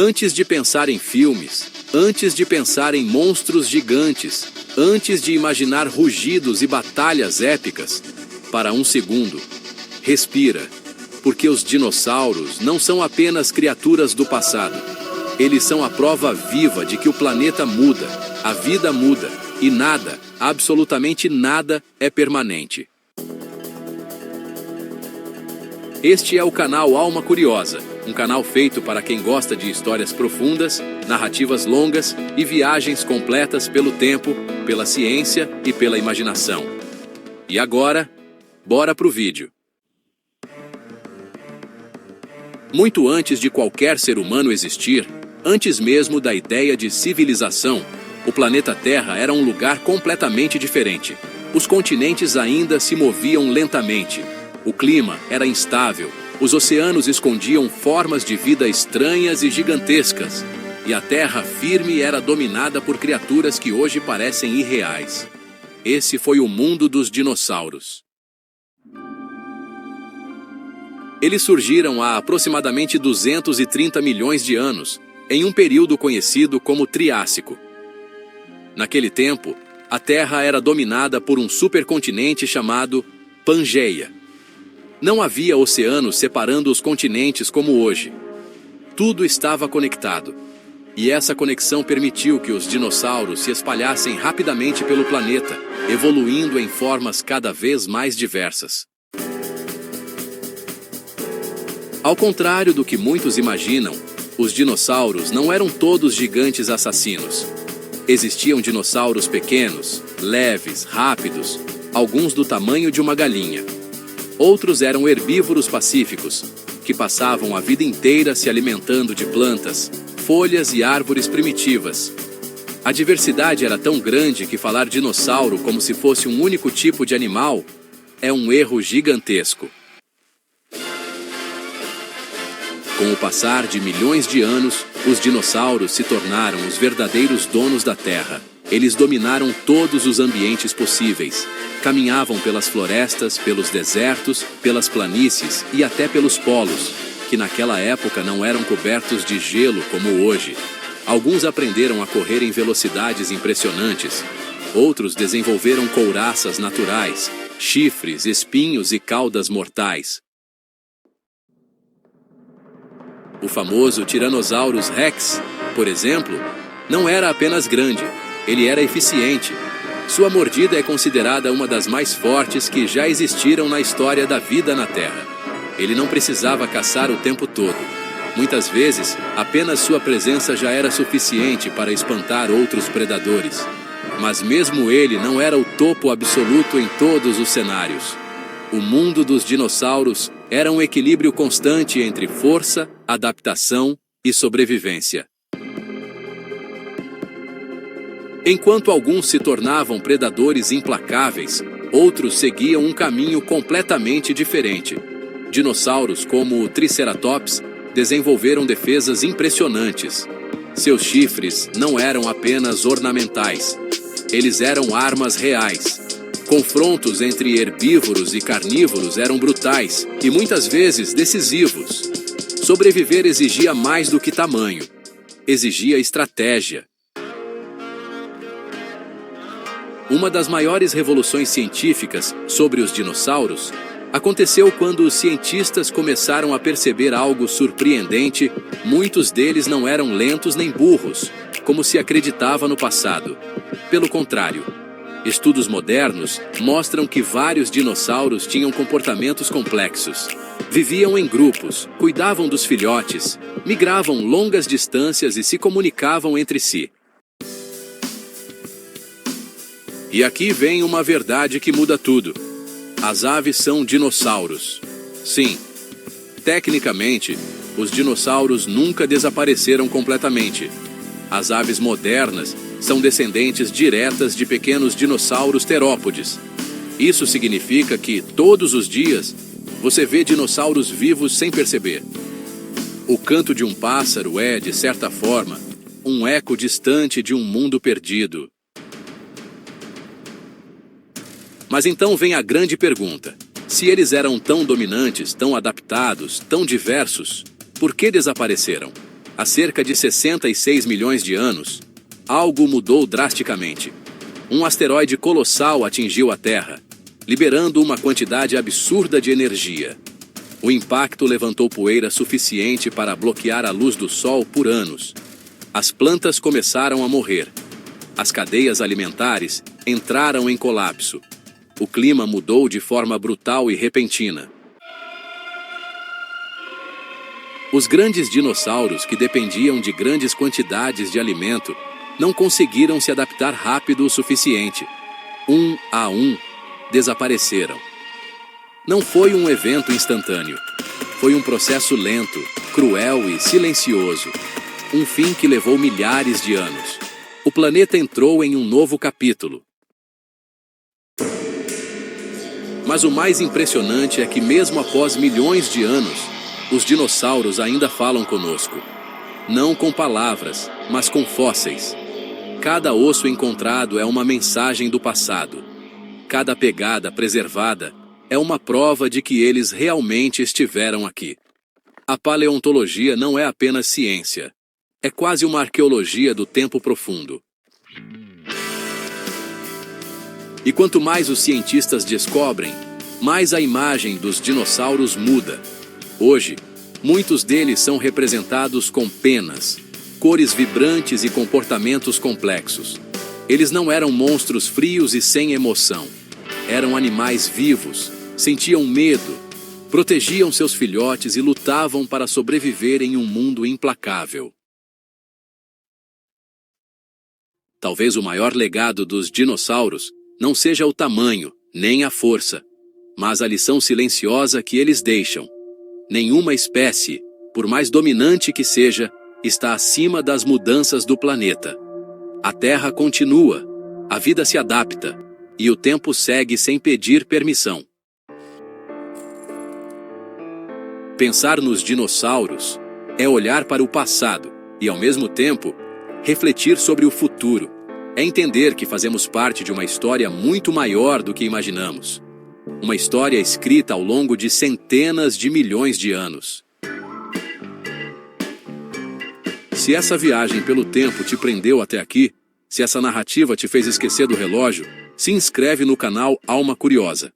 Antes de pensar em filmes, antes de pensar em monstros gigantes, antes de imaginar rugidos e batalhas épicas, para um segundo, respira, porque os dinossauros não são apenas criaturas do passado. Eles são a prova viva de que o planeta muda, a vida muda, e nada, absolutamente nada, é permanente. Este é o canal Alma Curiosa, um canal feito para quem gosta de histórias profundas, narrativas longas e viagens completas pelo tempo, pela ciência e pela imaginação. E agora, bora pro vídeo. Muito antes de qualquer ser humano existir, antes mesmo da ideia de civilização, o planeta Terra era um lugar completamente diferente. Os continentes ainda se moviam lentamente. O clima era instável, os oceanos escondiam formas de vida estranhas e gigantescas, e a Terra firme era dominada por criaturas que hoje parecem irreais. Esse foi o mundo dos dinossauros. Eles surgiram há aproximadamente 230 milhões de anos, em um período conhecido como Triássico. Naquele tempo, a Terra era dominada por um supercontinente chamado Pangeia. Não havia oceanos separando os continentes como hoje. Tudo estava conectado. E essa conexão permitiu que os dinossauros se espalhassem rapidamente pelo planeta, evoluindo em formas cada vez mais diversas. Ao contrário do que muitos imaginam, os dinossauros não eram todos gigantes assassinos. Existiam dinossauros pequenos, leves, rápidos, alguns do tamanho de uma galinha. Outros eram herbívoros pacíficos, que passavam a vida inteira se alimentando de plantas, folhas e árvores primitivas. A diversidade era tão grande que falar dinossauro como se fosse um único tipo de animal é um erro gigantesco. Com o passar de milhões de anos, os dinossauros se tornaram os verdadeiros donos da Terra. Eles dominaram todos os ambientes possíveis. Caminhavam pelas florestas, pelos desertos, pelas planícies e até pelos polos, que naquela época não eram cobertos de gelo como hoje. Alguns aprenderam a correr em velocidades impressionantes. Outros desenvolveram couraças naturais, chifres, espinhos e caudas mortais. O famoso Tyrannosaurus Rex, por exemplo, não era apenas grande, ele era eficiente. Sua mordida é considerada uma das mais fortes que já existiram na história da vida na Terra. Ele não precisava caçar o tempo todo. Muitas vezes, apenas sua presença já era suficiente para espantar outros predadores. Mas mesmo ele não era o topo absoluto em todos os cenários. O mundo dos dinossauros era um equilíbrio constante entre força, adaptação e sobrevivência. Enquanto alguns se tornavam predadores implacáveis, outros seguiam um caminho completamente diferente. Dinossauros como o Triceratops desenvolveram defesas impressionantes. Seus chifres não eram apenas ornamentais, eles eram armas reais. Confrontos entre herbívoros e carnívoros eram brutais e muitas vezes decisivos. Sobreviver exigia mais do que tamanho, exigia estratégia. Uma das maiores revoluções científicas sobre os dinossauros aconteceu quando os cientistas começaram a perceber algo surpreendente. Muitos deles não eram lentos nem burros, como se acreditava no passado. Pelo contrário, estudos modernos mostram que vários dinossauros tinham comportamentos complexos. Viviam em grupos, cuidavam dos filhotes, migravam longas distâncias e se comunicavam entre si. E aqui vem uma verdade que muda tudo. As aves são dinossauros. Sim, tecnicamente, os dinossauros nunca desapareceram completamente. As aves modernas são descendentes diretas de pequenos dinossauros terópodes. Isso significa que, todos os dias, você vê dinossauros vivos sem perceber. O canto de um pássaro é, de certa forma, um eco distante de um mundo perdido. Mas então vem a grande pergunta. Se eles eram tão dominantes, tão adaptados, tão diversos, por que desapareceram? Há cerca de 66 milhões de anos, algo mudou drasticamente. Um asteroide colossal atingiu a Terra, liberando uma quantidade absurda de energia. O impacto levantou poeira suficiente para bloquear a luz do Sol por anos. As plantas começaram a morrer. As cadeias alimentares entraram em colapso. O clima mudou de forma brutal e repentina. Os grandes dinossauros, que dependiam de grandes quantidades de alimento, não conseguiram se adaptar rápido o suficiente. Um a um, desapareceram. Não foi um evento instantâneo. Foi um processo lento, cruel e silencioso. Um fim que levou milhares de anos. O planeta entrou em um novo capítulo. Mas o mais impressionante é que, mesmo após milhões de anos, os dinossauros ainda falam conosco. Não com palavras, mas com fósseis. Cada osso encontrado é uma mensagem do passado. Cada pegada preservada é uma prova de que eles realmente estiveram aqui. A paleontologia não é apenas ciência. É quase uma arqueologia do tempo profundo. E quanto mais os cientistas descobrem, mais a imagem dos dinossauros muda. Hoje, muitos deles são representados com penas, cores vibrantes e comportamentos complexos. Eles não eram monstros frios e sem emoção. Eram animais vivos, sentiam medo, protegiam seus filhotes e lutavam para sobreviver em um mundo implacável. Talvez o maior legado dos dinossauros não seja o tamanho, nem a força, mas a lição silenciosa que eles deixam. Nenhuma espécie, por mais dominante que seja, está acima das mudanças do planeta. A Terra continua, a vida se adapta, e o tempo segue sem pedir permissão. Pensar nos dinossauros é olhar para o passado e, ao mesmo tempo, refletir sobre o futuro. É entender que fazemos parte de uma história muito maior do que imaginamos. Uma história escrita ao longo de centenas de milhões de anos. Se essa viagem pelo tempo te prendeu até aqui, se essa narrativa te fez esquecer do relógio, se inscreve no canal Alma Curiosa.